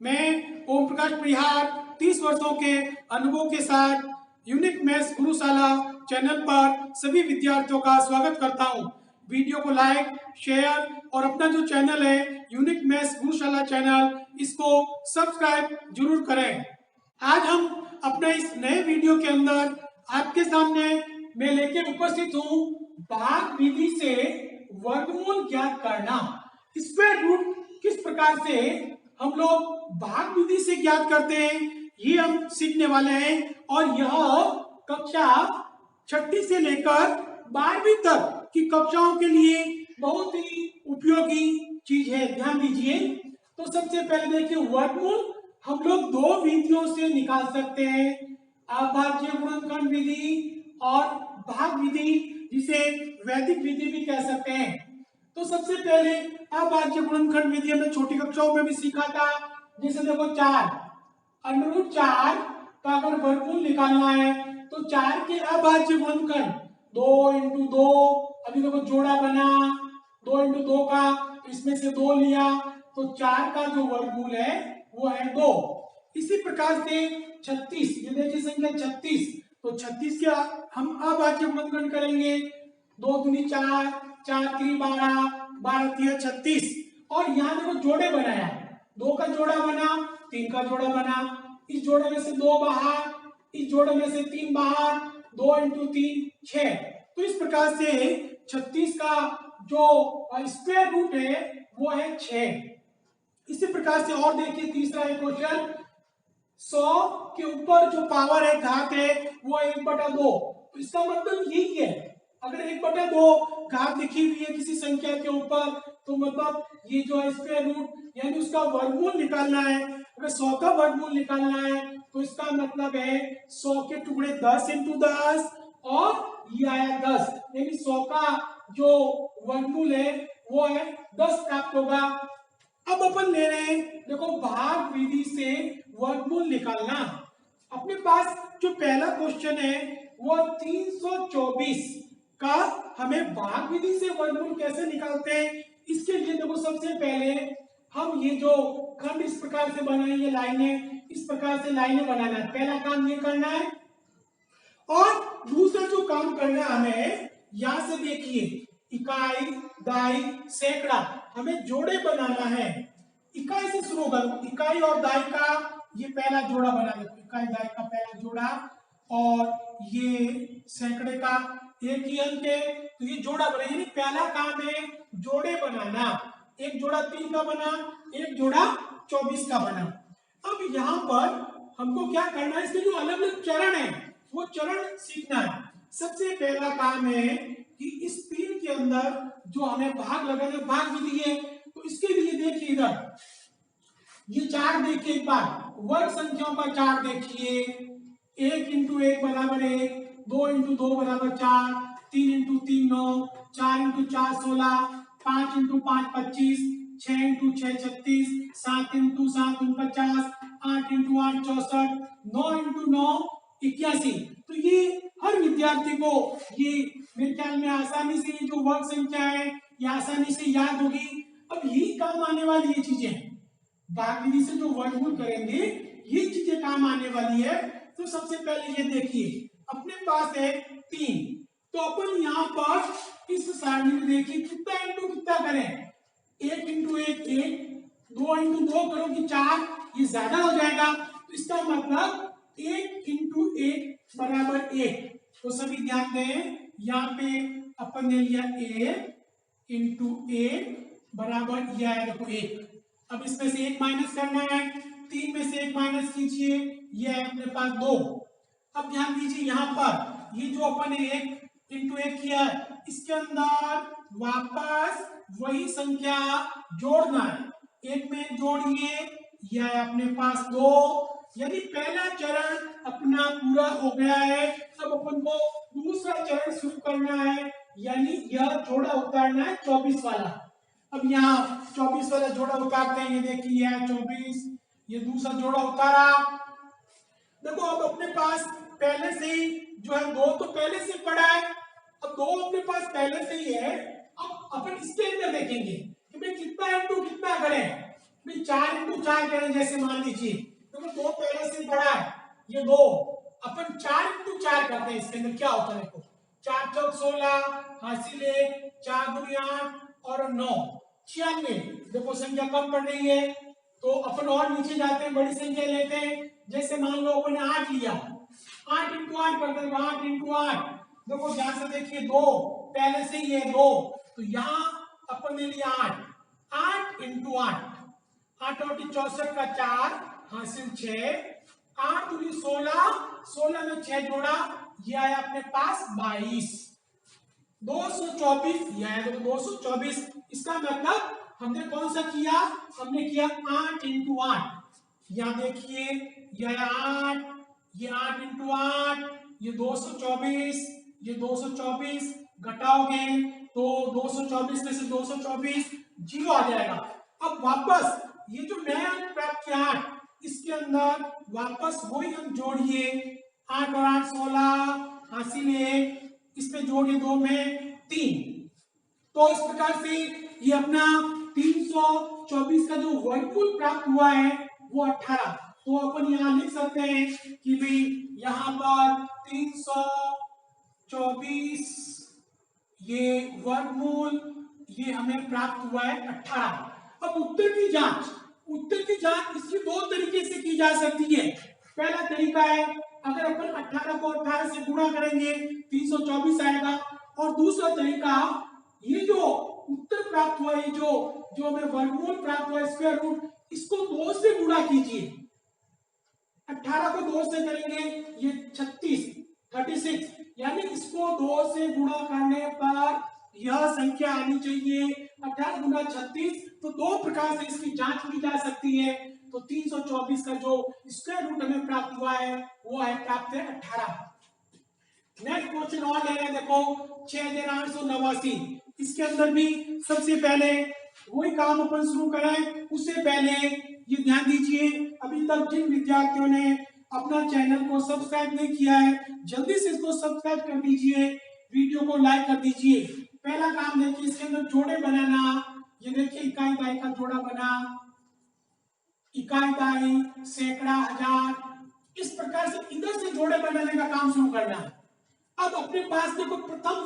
मैं ओम प्रकाश परिहार 30 वर्षों के अनुभव के साथ यूनिक मैथ्स गुरुशाला चैनल पर सभी विद्यार्थियों का स्वागत करता हूं। वीडियो को लाइक, शेयर और अपना जो चैनल है यूनिक मैथ्स गुरुशाला चैनल, इसको सब्सक्राइब जरूर करें। आज हम अपने इस नए वीडियो के अंदर आपके सामने मैं लेके उपस्थित हूँ भाग विधि से वर्गमूल ज्ञात करना। स्क्वायर रूट किस प्रकार से हम लोग भाग विधि से ज्ञात करते हैं, ये हम सीखने वाले हैं। और यह कक्षा 6ठी से लेकर 12वीं तक की कक्षाओं के लिए बहुत ही उपयोगी चीज है, ध्यान दीजिए। तो सबसे पहले देखिए, वर्गमूल हम लोग दो विधियों से निकाल सकते हैं, अभाज्य गुणनखंड विधि और भाग विधि, जिसे वैदिक विधि भी कह सकते हैं। तो सबसे पहले अभाज्य गुणनखंड विधि हमने छोटी कक्षाओं में भी सीखा था। जैसे देखो 4 √4 का अगर वर्गमूल निकालना है तो 4 के अभाज्य गुणनखंड 2 × 2, अभी देखो जोड़ा बना 2 × 2 का, इसमें से 2 लिया तो 4 का जो वर्गमूल है वो है 2। इसी प्रकार से 36, ये देखिए संख्या 36, तो 36 के हम अभाज्य गुणनखंड करेंगे 2 दूनी 4, 4 3 12, 12 3 36। और यहाँ देखो जोड़े बनाया, 2 का जोड़ा बना, 3 का जोड़ा बना, इस जोड़े में से 2 बाहर, इस जोड़े में से 3 बाहर, 2 × 3 6। तो इस प्रकार से 36 का जो स्क्वायर रूट है वो है 6। इसी प्रकार से और देखिए तीसरा है क्वेश्चन, 100 के ऊपर जो पावर है, घात है, वो 1/2। तो इसका मतलब यही है, अगर 1/2 घात लिखी हुई है किसी संख्या के ऊपर, तो मतलब ये जो है स्क्वायर रूट यानी उसका वर्गमूल निकालना है। अगर 100 का वर्गमूल निकालना है तो इसका मतलब है 100 के टुकड़े 10 × 10 और ये आया 10, यानी 100 का जो वर्गमूल है वो है 10 प्राप्त होगा। अब अपन ले रहे हैं, देखो भाग विधि से वर्गमूल निकालना। अपने पास जो पहला क्वेश्चन है वो 324 का हमें भाग विधि से वर्गमूल कैसे निकालते हैं, इसके लिए देखो सबसे पहले हम ये जो खंड इस प्रकार से बनाए, ये लाइनें इस प्रकार से लाइनें बनाना है, पहला काम ये करना है। और दूसरा जो काम करना है हमें, यहां से देखिए इकाई, दाई, सैकड़ा, हमें जोड़े बनाना है। इकाई से शुरू होगा, इकाई और दाई का ये पहला जोड़ा बना दो, इकाई दाई का पहला जोड़ा, और ये सैकड़े का एक ही अंक है तो ये जोड़ा बना, यानी पहला काम है जोड़े बनाना। एक जोड़ा 3 का बना, एक जोड़ा 24 का बना। अब यहाँ पर हमको क्या करना है, इसके जो अलग अलग चरण है वो चरण सीखना है। सबसे पहला काम है कि इस 3 के अंदर जो हमें भाग लगाना, भाग विधि है, तो इसके लिए देखिए इधर ये 4 देखिए, एक बार वर्ग संख्याओं का 4 देखिए, 1 × 1 बराबर 1, 2 × 2 बराबर 4, 3 × 3 9, 4 × 4 16, 5 × 5 25, 6 × 6 36, 7 × 7 49, 8 × 8 64, 9 × 9 81। तो ये हर विद्यार्थी को ये मेरे ख्याल में आसानी से ये जो वर्ग संख्या है ये आसानी से याद होगी। अब यही काम आने वाली ये चीजें, भाग विधि से जो वर्गमूल करेंगे ये चीजें काम आने वाली है। तो सबसे पहले ये देखिए अपने पास है 3, तो अपन यहाँ पर इस सारणी में देखिए कितना इंटू कितना करें, 1 × 1 1, 2 × 2 करो कि 4, ये ज्यादा हो जाएगा, तो इसका मतलब 1 × 1 बराबर 1। तो सभी ध्यान दें, यहाँ पे अपन ने लिया 1 × 1 बराबर यह है देखो 1। अब इसमें से 1 माइनस करना है, 3 में से 1 माइनस कीजिए, ये है अपने पास 2। अब ध्यान दीजिए यहाँ पर ये जो अपन ने 1 × 1 किया है, इसके अंदर वापस वही संख्या जोड़ना है, 1 में जोड़िए, यह है अपने पास 2, यानी पहला चरण अपना पूरा हो गया है। अब अपन को दूसरा चरण शुरू करना है, यानी यह जोड़ा उतारना है 24 वाला। अब यहाँ 24 वाला जोड़ा उतारते हैं, ये देखिए यह 24, ये दूसरा जोड़ा उतारा। देखो अब अपने पास पहले से ही जो है 2 तो पहले से पड़ा है, अब 2 अपने पास पहले से ही है। अब अपन इसके अंदर देखेंगे कि भाई कितना इंटू कितना करें, भाई फिर 4 इंटू 4 करें, जैसे मान लीजिए देखो दो पहले से बड़ा है, ये दो, अपन 4 इंटू 4 करते हैं, इसके अंदर क्या होता है देखो, 4 चौक 16, हासिल 1, 4 दूनी 8 और 9 96। देखो संख्या कम पड़ रही है तो अपन और नीचे जाते हैं, बड़ी संख्या लेते हैं, जैसे मान लो अपन ने 8 लिया, 8 इंटू 8 करते हैं, 8 इंटू 8। देखो ध्यान से देखिए, दो पहले से ही है दो, तो यहाँ अपन ने लिया 8, 8 इंटू 8, 8 और 64 का 4 हासिल 6, 8 दूनी 16, 16 में 6 जोड़ा, ये आया अपने पास 22, 224, यह है तो 224। इसका मतलब हमने कौन सा किया, हमने किया 8 इंटू 8। यहां देखिए यह 8, ये 8 इंटू 8, ये 224, ये 224 घटाओगे तो 224 में से 224 जीरो आ जाएगा। अब वापस ये जो नया अंक प्राप्त किया 8, इसके अंदर वापस वही अंक जोड़िए, 8 और 8 16, हासिल 1, इसमें जोड़िए 2 में 3। तो इस प्रकार से ये अपना 324 का जो वर्गमूल प्राप्त हुआ है वो 18। तो अपन यहाँ लिख सकते हैं कि भाई यहाँ पर 324 ये वर्गमूल ये हमें प्राप्त हुआ है 18। अब उत्तर की जांच इसकी दो तरीके से की जा सकती है। पहला तरीका है, अगर अपन 18 को 18 से गुणा करेंगे 324 आएगा, और दूसरा तरीका, ये जो उत्तर प्राप्त हुआ है, जो हमें वर्गमूल प्राप्त हुआ है स्क्वायर रूट, इसको 2 से गुणा कीजिए। 18 को 2 से करेंगे ये 36, यानी इसको 2 से गुणा करने पर यह संख्या आनी चाहिए 18 गुना 36। तो दो प्रकार से इसकी जांच की जा सकती है। तो 324 का जो स्क्वायर रूट हमें प्राप्त हुआ है वो है प्राप्त है 18। नेक्स्ट क्वेश्चन और ले रहे हैं, देखो 6889। इसके अंदर भी सबसे पहले वही काम अपन शुरू करें, उससे पहले ये ध्यान दीजिए, अभी तक जिन विद्यार्थियों ने अपना चैनल को सब्सक्राइब नहीं किया है जल्दी से इसको सब्सक्राइब कर दीजिए, वीडियो को लाइक कर दीजिए। पहला काम देखिए, इसके अंदर जोड़े बनाना, ये देखिए इकाई दाई का जोड़ा बना, इकाई दाई सैकड़ा हजार, इस प्रकार से इधर से जोड़े बनाने का काम शुरू करना है। अब अपने पास देखो प्रथम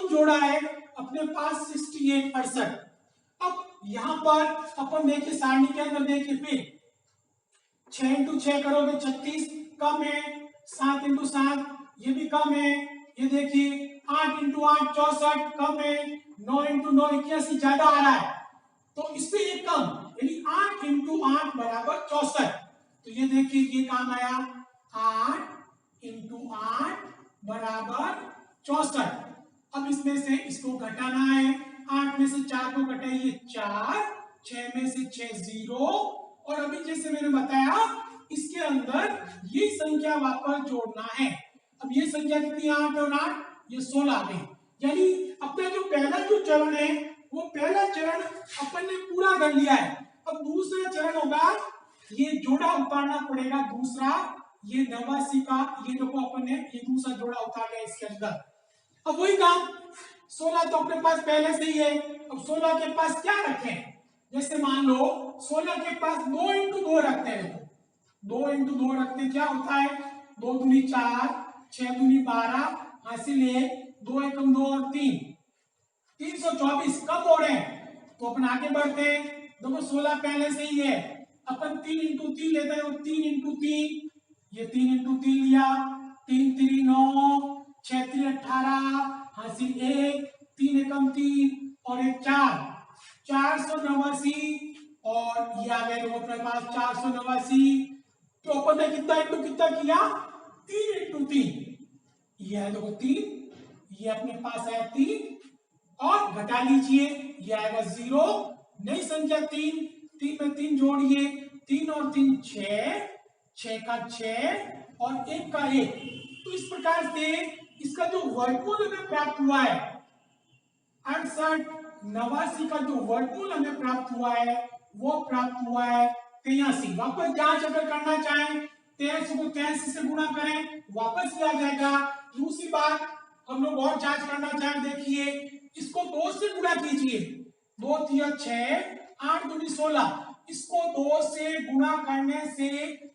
जोड़ा है अपने पास 68 68। अब यहां पर अपन देखिए सारणी के अंदर देखिए, फिर 6 इंटू 6 करोगे 36 कम है, 7 इंटू 7 ये भी कम है, ये देखिए 8 इंटू 8 64 कम है, 9 इंटू 9 81 ज्यादा आ रहा है, तो इससे ये कम, यानी 8 इंटू 8 बराबर 64। तो ये देखिए ये काम आया 8 इंटू 8 बराबर 64। अब इसमें से इसको घटाना है, 8 में से 4 को घटाइए 4, 6 में से 6 0, और अभी जैसे मैंने बताया इसके अंदर ये संख्या वापस जोड़ना है। अब ये संख्या कितनी, 8 और 8 ये 16 आ गई, यानी अपना जो पहला जो चरण है वो पहला चरण अपन ने पूरा कर लिया है। अब दूसरा चरण होगा, ये जोड़ा उतारना पड़ेगा दूसरा, ये 89 का ये देखो अपन ने ये दूसरा जोड़ा उतार लिया इसके अंदर। अब वही काम, 16 तो अपने पास पहले से ही है, अब 16 के पास क्या रखें, जैसे मान लो 16 के पास 2 इंटू 2 रखते हैं, 2 इंटू 2 रखते क्या होता है, 2 दूनी 4, 6 दूनी 12, हासिल 1, 2 एकम 2 और 3, 324 कब हो रहे हैं, तो अपन आगे बढ़ते हैं। देखो 16 पहले से ही है, अपन 3 इंटू 3 लेते हैं, 3 इंटू 3, ये 3 इंटू 3 लिया, 3 3 9, 6 3 18, हासिल 1, 3 एकम 3 और 1 4, 489, और ये आ गए देखो अपने पास 489। तो अपन ने कितना इंटू कितना किया, 3 इंटू 3, ये है देखो 3, ये अपने पास है 3, और घटा लीजिए ये आएगा 0, नई संख्या 3, 3 में 3 जोड़िए, 3 और 3 6, 6 का 6 और 1 का 1। तो इस प्रकार से इसका जो वर्गमूल हमें प्राप्त हुआ है 68 89 का जो वर्गमूल हमें प्राप्त हुआ है वो प्राप्त हुआ है 83। वापस जांच अगर करना चाहें 83 को 83 से गुणा करें वापस ही आ जाएगा। दूसरी बात हम लोग और जांच करना चाहें, देखिए इसको 2 से गुणा कीजिए, 2 3 6, 8 दूनी 16, इसको 2 से गुणा करने से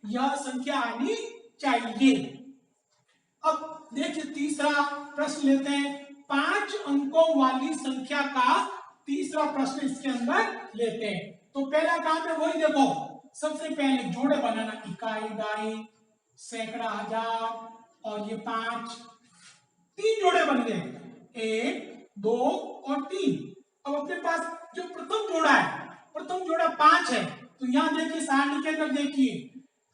यह संख्या आनी चाहिए। अब देखिए तीसरा प्रश्न लेते हैं, 5 अंकों वाली संख्या का तीसरा प्रश्न इसके अंदर लेते हैं। तो पहला काम है वही, देखो सबसे पहले जोड़े बनाना, इकाई, दहाई, सैकड़ा, हजार और ये 5, 3 जोड़े बन गए, 1, 2 और 3। अब अपने पास जो प्रथम जोड़ा है, प्रथम जोड़ा 5 है, तो यहां देखिए सारणी के अंदर देखिए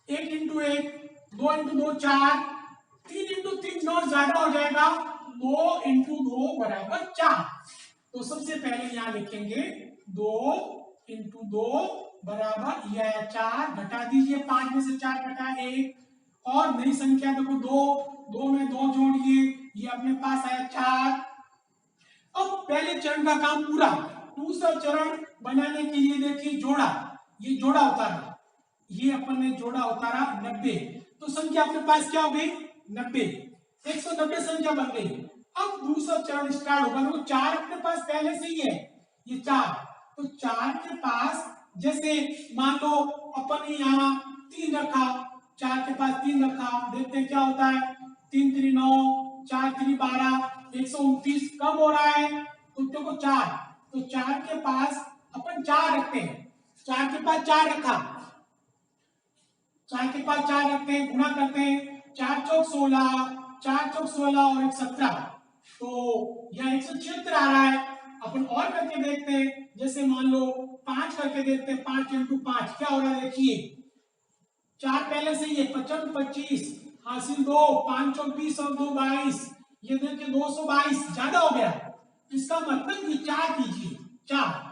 1 इंटू 1, 2 इंटू 2 4, 3 इंटू 3 9 ज्यादा हो जाएगा, 2 इंटू 2 बराबर 4। तो सबसे पहले यहां लिखेंगे 2 इंटू 2 बराबर यह 4, घटा दीजिए 5 में से 4 घटा 1, और नई संख्या देखो 2, 2 में 2 जोड़िए, ये अपने पास आया 4। अब पहले चरण का काम पूरा। दूसरा चरण बनाने के लिए देखिए जोड़ा, ये जोड़ा उतारा, ये अपन ने जोड़ा उतारा 90, तो संख्या अपने पास क्या हो गई 90, 190 संख्या बन गई। अब दूसरा चरण स्टार्ट होगा, तो 4 अपने पास पहले से ही है, ये 4, तो 4 के पास जैसे मान लो अपन यहाँ 3 रखा, 4 के पास 3 रखा, देखते हैं क्या होता है, 3 3 9, 4 3 12, 129 कब हो रहा है, तो देखो 4, तो 4 के पास अपन 4 रखते हैं, 4 के पास 4 रखा, 4 के पास 4 रखते हैं, गुणा करते हैं, 4 चौक 16, 4 चौक 16 और 1 17, तो यह 176 आ रहा है। अपन और करके देखते हैं, जैसे मान लो 5 करके देखते हैं, 5 इंटू 5 क्या हो रहा है देखिए, 4 पहले से ये 55 25 हासिल 2, 5 चौक 20 और 2 22, ये देखिए 222 ज्यादा हो गया, इसका मतलब ये 4 कीजिए, 4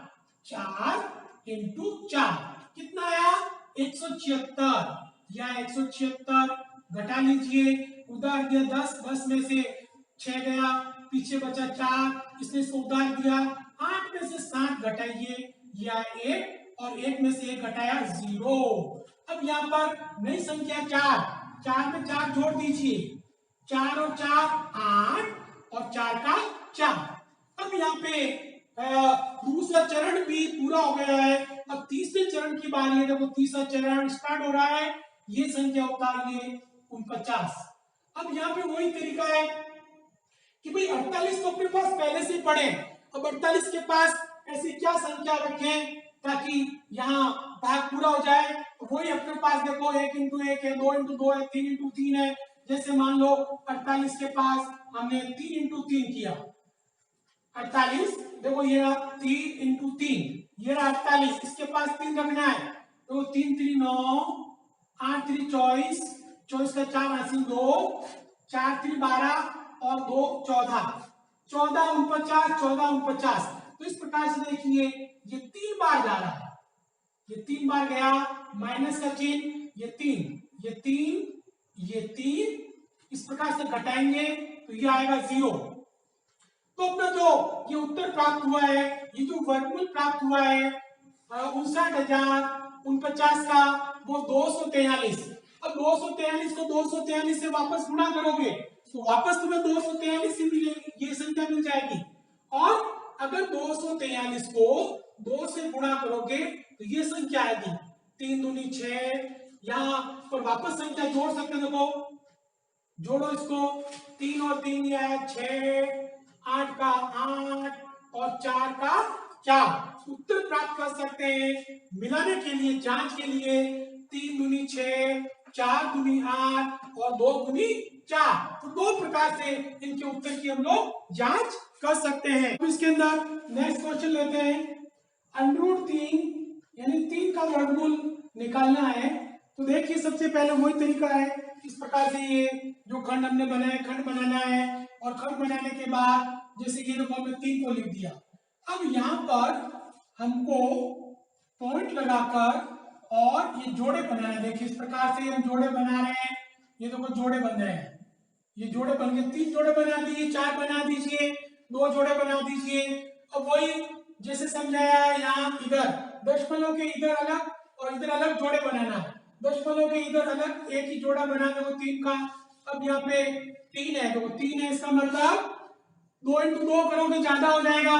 इंटू 4 कितना आया 176, या 176 घटा लीजिए, उधार दिया 10, 10 में से 6 गया, पीछे बचा 4, इसने इसको उधार दिया, 8 में से 7 घटाइए, यह 1 और 1 में से 1 घटाया 0। अब यहाँ पर नई संख्या 4, 4 में 4 जोड़ दीजिए, 4 और 4 8 और 4 का 4। अब यहाँ पे दूसरा चरण भी पूरा हो गया है। अब तीसरे चरण की बारी है, देखो तीसरा चरण स्टार्ट हो रहा है, ये संख्या उतारिए 49। अब यहाँ पे वही तरीका है कि भाई 48 तो अपने पास पहले से पड़े, अब 48 के पास ऐसी क्या संख्या रखें ताकि यहाँ भाग पूरा हो जाए, तो वही अपने पास देखो 1 इंटू 1 है, 2 इंटू 2 है, 3 इंटू 3 है। जैसे मान लो 48 के पास हमने 3 इंटू 3 किया, 48 देखो ये रहा 3 इंटू 3, ये रहा 48, इसके पास 3 रखना है, तो 3 3 9, 8 3 24, 24 का 4 हासिल 2, 4 3 12 और 2 14, 14 49, 14 49। तो इस प्रकार से देखिए ये 3 बार जा रहा है, ये 3 बार गया, माइनस का चिन्ह, ये 3, ये 3, ये 3, इस प्रकार से घटाएंगे तो ये आएगा 0। तो अपना जो ये उत्तर प्राप्त हुआ है, ये जो वर्गमूल प्राप्त हुआ है 59,049 का, वो 243। अब 243 को 243 से वापस गुणा करोगे तो वापस तुम्हें 243 से मिलेगी, ये संख्या मिल जाएगी। और अगर 243 को 2 से गुणा करोगे तो ये संख्या आएगी 3 दूनी 6, यहाँ पर वापस संख्या जोड़ सकते, देखो जोड़ो इसको, 3 और 3 ये है 6, 8 का 8 और 4 का 4, उत्तर प्राप्त कर सकते हैं। मिलाने के लिए, जांच के लिए 3 दूनी 6, 4 दूनी 8 और 2 दूनी 4, तो 2 प्रकार से इनके उत्तर की हम लोग जांच कर सकते हैं। अब इसके अंदर नेक्स्ट क्वेश्चन लेते हैं, √3 यानी 3 का वर्गमूल निकालना है। तो देखिए सबसे पहले वही तरीका है, इस प्रकार से ये जो खंड हमने बनाया, खंड बनाना है, और खंड बनाने के बाद जैसे ये देखो हमने 3 को लिख दिया। अब यहाँ पर हमको पॉइंट लगाकर और ये जोड़े बनाना है। देखिए इस प्रकार से हम जोड़े बना रहे हैं, ये देखो जोड़े बन रहे हैं, ये जोड़े बन गए, 3 जोड़े बना दीजिए, 4 बना दीजिए, 2 जोड़े बना दीजिए। अब वही जैसे समझाया है, यहाँ इधर दशमलव के इधर अलग और इधर अलग जोड़े बनाना है, दशमलव के इधर अलग एक ही जोड़ा बनाना है, वो 3 का। अब यहाँ पे 3 है, तो 3 है, इसका मतलब 2 इंटू 2 करोगे ज्यादा हो जाएगा,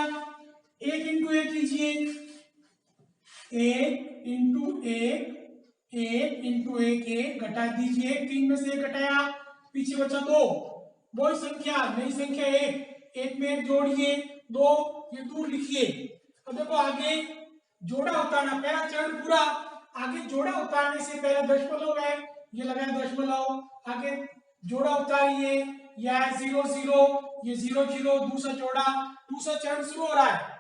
1 इंटू 1 कीजिए, एक इंटू एक, एक इंटू एक, एक घटा दीजिए, तीन में से एक घटाया, पीछे बचा दो, वही संख्या नई संख्या एक, एक में एक जोड़िए दो, ये दूर लिखिए। अब देखो आगे जोड़ा उतारना, पहला चरण पूरा। आगे जोड़ा उतारने से पहले दशमलव है, ये लगाया दशमलव, आगे जोड़ा उतारिए, यह है 0 0, ये 0 0, दूसरा जोड़ा, दूसरा चरण शुरू हो रहा है।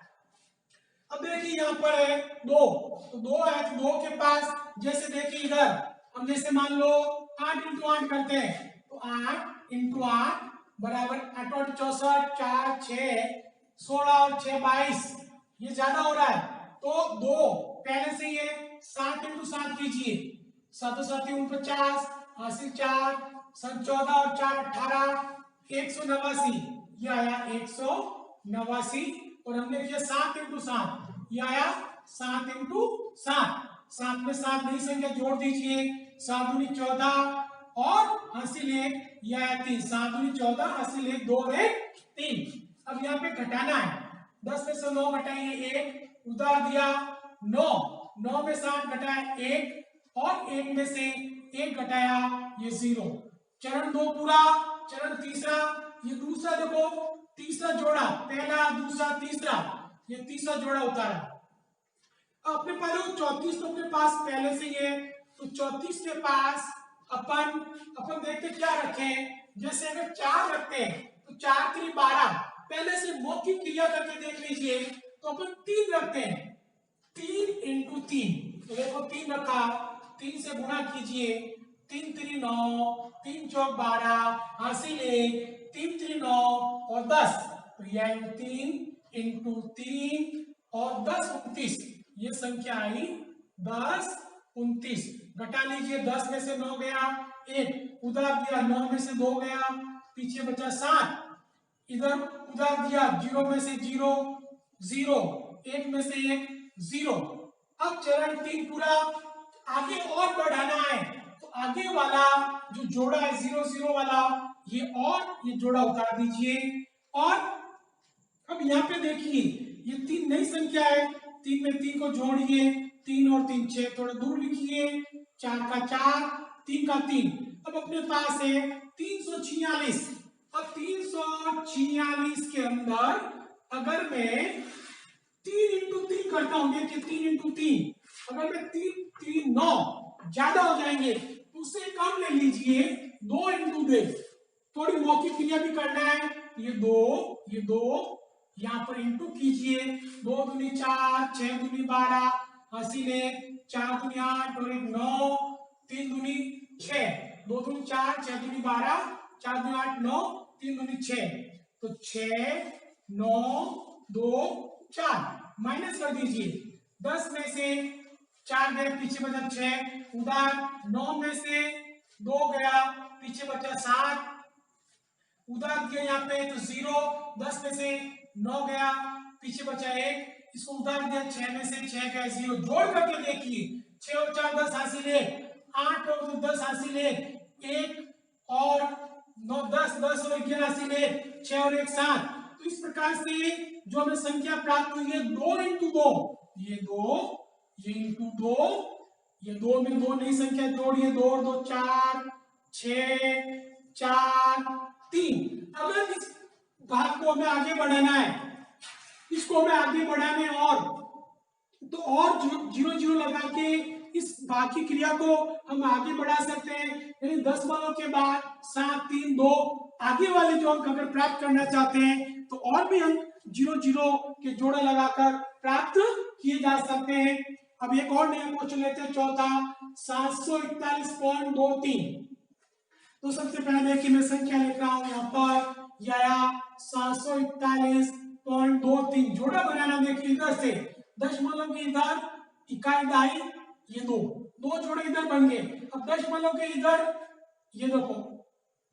अब देखिए यहाँ पर है दो, तो दो है, तो दो के पास जैसे देखिए इधर हम जैसे मान लो 8 इंटू 8 करते हैं, तो 8 इंटू 8 बराबर 8 और 64, 4 6 16 और 6 22, ये ज्यादा हो रहा है, तो दो पहले से ये 7 इंटू 7 कीजिए, 7 7 49, हासिल 4, 14 और 4 18, 189, ये आया 189, और हमने किया 7 इंटू 7, ये आया 7 इंटू 7, 7 में 7 नई संख्या जोड़ दीजिए, 7 दूनी 14 और हासिल 1, ये आया 3, 7 दूनी 14, हासिल 1, 2 1 3। अब यहाँ पे घटाना है, 10 में से 9 घटाइए 1, उतार दिया 9, 9 में 7 घटाया 1, और 1 में से 1 घटाया ये 0। चरण 2 पूरा। चरण तीसरा, ये दूसरा देखो, तीसरा जोड़ा, पहला दूसरा तीसरा, ये तीसरा जोड़ा उतारा। अपने पास 34 तो अपने पास पहले से ही है, तो 34 के पास अपन देखते क्या रखें, जैसे अगर 4 रखते हैं तो 4 3 12, पहले से मौखिक क्रिया करके देख लीजिए, तो अपन 3 रखते हैं, 3 इंटू 3, तो देखो 3 रखा, 3 से गुणा कीजिए, 3 3 9, 3 चौक 12, हासिल 1, 3 3 9 और 10, तो यह 3 इंटू 3 और 10 29, ये संख्या आई 10 29। घटा लीजिए, 10 में से 9 गया 1, उधार दिया, 9 में से 2 गया, पीछे बचा 7, इधर उधार दिया, 0 में से 0 0, 1 में से 1 0। अब चरण 3 पूरा। आगे और बढ़ाना है, तो आगे वाला जो जोड़ा है 0 0 वाला, ये और ये जोड़ा उतार दीजिए, और अब यहाँ पे देखिए ये 3 नई संख्या है, 3 में 3 को जोड़िए, 3 और 3 6, थोड़ा दूर लिखिए, 4 का 4, 3 का 3। अब अपने पास है 346। अब 346 के अंदर अगर मैं 3 इंटू 3 करता हूं, देखिए 3 इंटू 3, अगर मैं 3 3 9 ज्यादा हो जाएंगे, तो उससे कम ले लीजिए, 2 इंटू 2, थोड़ी मौखिक क्रिया भी करना है, ये 2 यहाँ पर इंटू कीजिए, 2 दूनी 4, 6 दूनी 12, हासिल 1, 4 दूनी 8 और 1 9, 3 दूनी 6, 2 दूनी 4, 6 दूनी 12, 4 दूनी 8 9, 3 दूनी 6, तो 6 9 2 4, माइनस कर दीजिए, 10 में से 4 गए, पीछे बचा 6, उधार 9 में से 2 गया, पीछे बचा 7, उधार दिया यहाँ पे तो 0, 10 में से 9 गया, पीछे बचा 1, इसको उधार दिया, 6 में से 6 गया 0, जोड़ करके देखिए, 6 और 4 10 हासिल 1, 8 और 2 10 हासिल 1, 1 और 9 10, 10 और 11 हासिल 1, 6 और 1 7। तो इस प्रकार से जो हमें संख्या प्राप्त हुई है 2 इंटू 2, ये 2, ये इंटू 2, ये 2 में 2 नई संख्या जोड़िए, 2 और 2 4, 6 4 3। अगर इस भाग को हमें आगे बढ़ाना है, इसको हमें आगे बढ़ाने और तो और 0 0 लगा के इस भाग की क्रिया को हम आगे बढ़ा सकते हैं, यानी 10 मानों के बाद 7 3 2 आगे वाले जो अंक अगर प्राप्त करना चाहते हैं, तो और भी अंक 0 0 के जोड़े लगाकर प्राप्त किए जा सकते हैं। अब एक और नया क्वेश्चन लेते हैं, चौथा 741.23। तो सबसे पहले देखिए मैं संख्या लिख रहा हूं यहाँ पर, यह 741.23 जोड़ा बनाना। देखिए इधर से दशमलव के इधर इकाई दहाई, ये दो जोड़े इधर बन गए। अब दशमलव के इधर ये देखो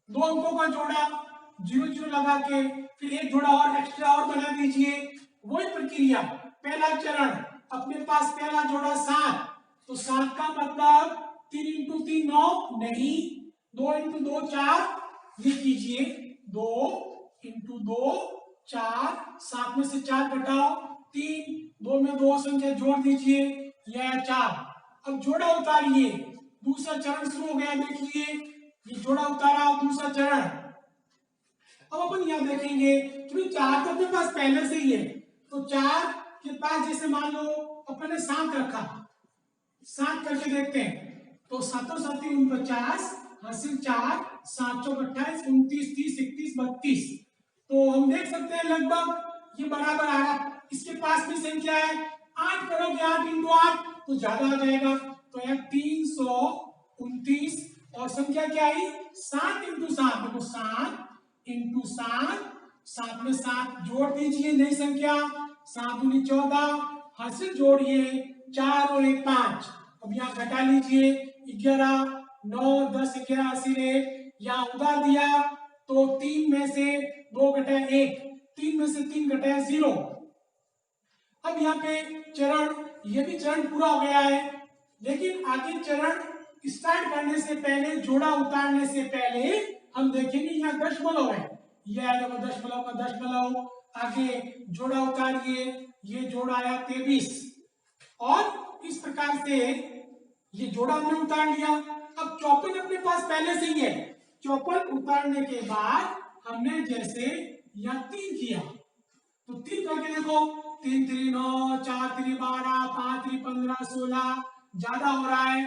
2 अंकों का जोड़ा 0 0 लगा के फिर एक जोड़ा और एक्स्ट्रा और बना दीजिए, वही प्रक्रिया। पहला चरण अपने पास पहला जोड़ा 7, तो 7 का मतलब 3 इंटू 3 9 नहीं, 2 इंटू 2 4, ये कीजिए 2 इंटू 2 4, 7 में से 4 घटाओ 3, 2 में 2 संख्या जोड़ दीजिए, ये आया 4। अब जोड़ा उतारिए, दूसरा चरण शुरू हो गया। देखिए ये जोड़ा उतारा, दूसरा चरण। अब अपन यहाँ देखेंगे कि 4 तो अपने पास पहले से ही है, तो 4 के पास जैसे मान लो अपन ने 7 रखा, 7 करके देखते हैं। तो 7 7 49, हासिल 4, 7 चौक 28, 29, 30, 31, 32। तो हम देख सकते हैं लगभग ये बराबर आ रहा। इसके पास भी संख्या है, 8 करोगे 8 इंटू 8 तो ज्यादा आ जाएगा। तो यह 329 और संख्या क्या आई 7 इंटू 7। देखो 7 इंटू 7, 7 में 7 जोड़ दीजिए नई संख्या, 7 दूनी 14, हासिल जोड़िए 4 और 1 5। अब यहाँ घटा लीजिए 11, 9, 10, 11 हासिल 1। यहाँ उधार दिया तो 3 में से 2 घटाया 1, 3 में से 3 घटाया 0। अब यहाँ पे चरण, ये भी चरण पूरा हो गया है, लेकिन आगे चरण स्टार्ट करने से पहले, जोड़ा उतारने से पहले हम देखेंगे यहाँ दशमलव है। ये आया देखो दशमलव का दशमलव, आगे जोड़ा उतारिए, ये जोड़ा आया 23। और इस प्रकार से ये जोड़ा हमने उतार लिया। अब 54 अपने पास पहले से ही है, 54 उतारने के बाद हमने जैसे यहाँ 3 किया, तो 3 करके देखो, 3 3 9, 4 3 12, 5 3 15, 16 ज्यादा हो रहा है।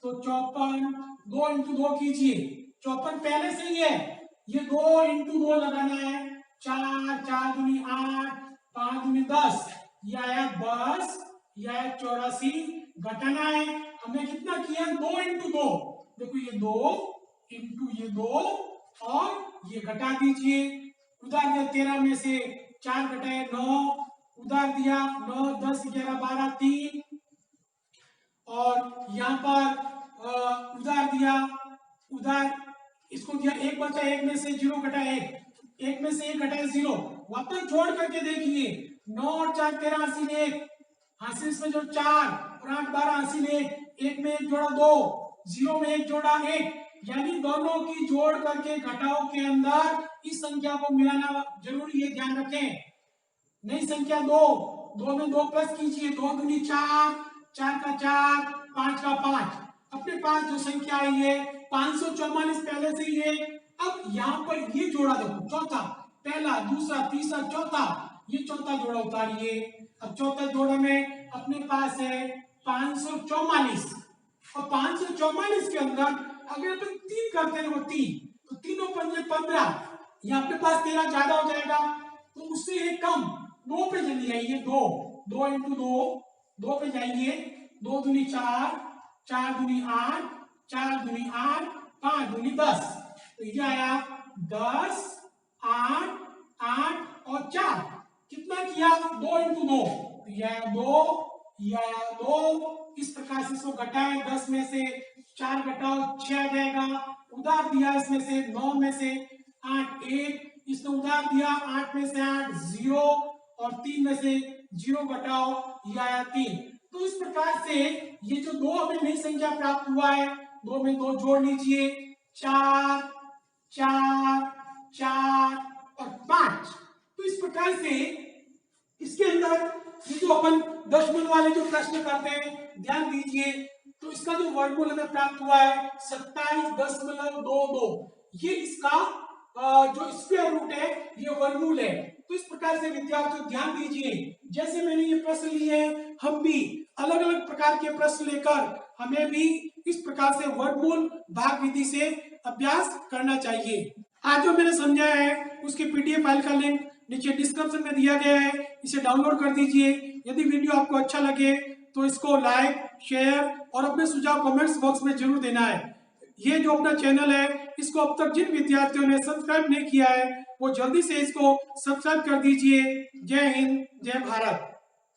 तो 54 2 इंटू 2 कीजिए, 54 पहले से ही है, ये 2 इंटू 2 लगाना है। 4 4 दूनी 8, 5 दूनी 10, ये आया 10, ये आया 84। घटाना है, हमने कितना किया 2 इंटू 2। देखो ये 2 इंटू ये 2 और ये घटा दीजिए। उधार दिया 13 में से 4 घटाए 9, उधार दिया 9 10 11 12 3। और यहाँ पर उधार दिया, उधार इसको दिया 1 बचा, 1 में से 0 घटा 1, 1 में से 1 घटाए 0। वापस जोड़ करके देखिए 9 और 4 13 हासिल 1, हासिल इसमें जो 4 और 8 12 हासिल 1, 1 में 1 जोड़ा 2, 0 में 1 जोड़ा 1। यानी दोनों की जोड़ करके घटाओ के अंदर इस संख्या को मिलाना जरूरी है, ध्यान रखें। नई संख्या 2, 2 में 2 प्लस कीजिए, 2 दूनी 4, 4 का 4, 5 का 5। अपने पास जो संख्या आई है 544 पहले से ही है। अब यहाँ पर ये जोड़ा देखो, चौथा, पहला दूसरा तीसरा चौथा, ये चौथा जोड़ा उतारिए। अब चौथा जोड़ा में अपने पास है 544, और 544 के अंदर अगर अपन 3 करते हैं, वो 3, तो 3 और 5 15, यहाँ अपने पास 13 ज्यादा हो जाएगा, तो उससे एक कम 2 पे जल्दी आइए, 2 2 इंटू 2, 2 पे जाइए, 2 दूनी 4, 4 दूनी 8, 4 दूनी 8, 5 दूनी 10। तो ये आया 10, 8, 8 और 4। कितना किया 2 इंटू 2, तो ये आया 2, ये आया 2। इस प्रकार से इसको घटाएं, 10 में से 4 घटाओ 6 आ जाएगा। उधार दिया इसमें से 9 में से 8 1, इसने उधार दिया 8 में से 8 0, और 3 में से 0 घटाओ, ये आया 3। तो इस प्रकार से ये जो 2 हमें नई संख्या प्राप्त हुआ है, 2 में 2 जोड़ लीजिए, 4 4 4 और 5। तो इस प्रकार से इसके अंदर ये जो अपन दशमलव वाले जो प्रश्न करते हैं, ध्यान दीजिए, तो इसका जो वर्गमूल हमें प्राप्त हुआ है 27.22। ये इसका जो स्क्वायर रूट है, ये वर्गमूल है। तो इस प्रकार से विद्यार्थियों ध्यान दीजिए, जैसे मैंने ये प्रश्न लिए हैं, हम भी अलग अलग प्रकार के प्रश्न लेकर हमें भी इस प्रकार से वर्गमूल भाग विधि से अभ्यास करना चाहिए। आज जो मैंने समझाया है उसके पीडीएफ फाइल का लिंक नीचे डिस्क्रिप्शन में दिया गया है, इसे डाउनलोड कर दीजिए। यदि वीडियो आपको अच्छा लगे तो इसको लाइक, शेयर और अपने सुझाव कमेंट्स बॉक्स में जरूर देना है। ये जो अपना चैनल है, इसको अब तक जिन विद्यार्थियों ने सब्सक्राइब नहीं किया है, वो जल्दी से इसको सब्सक्राइब कर दीजिए। जय हिंद, जय भारत।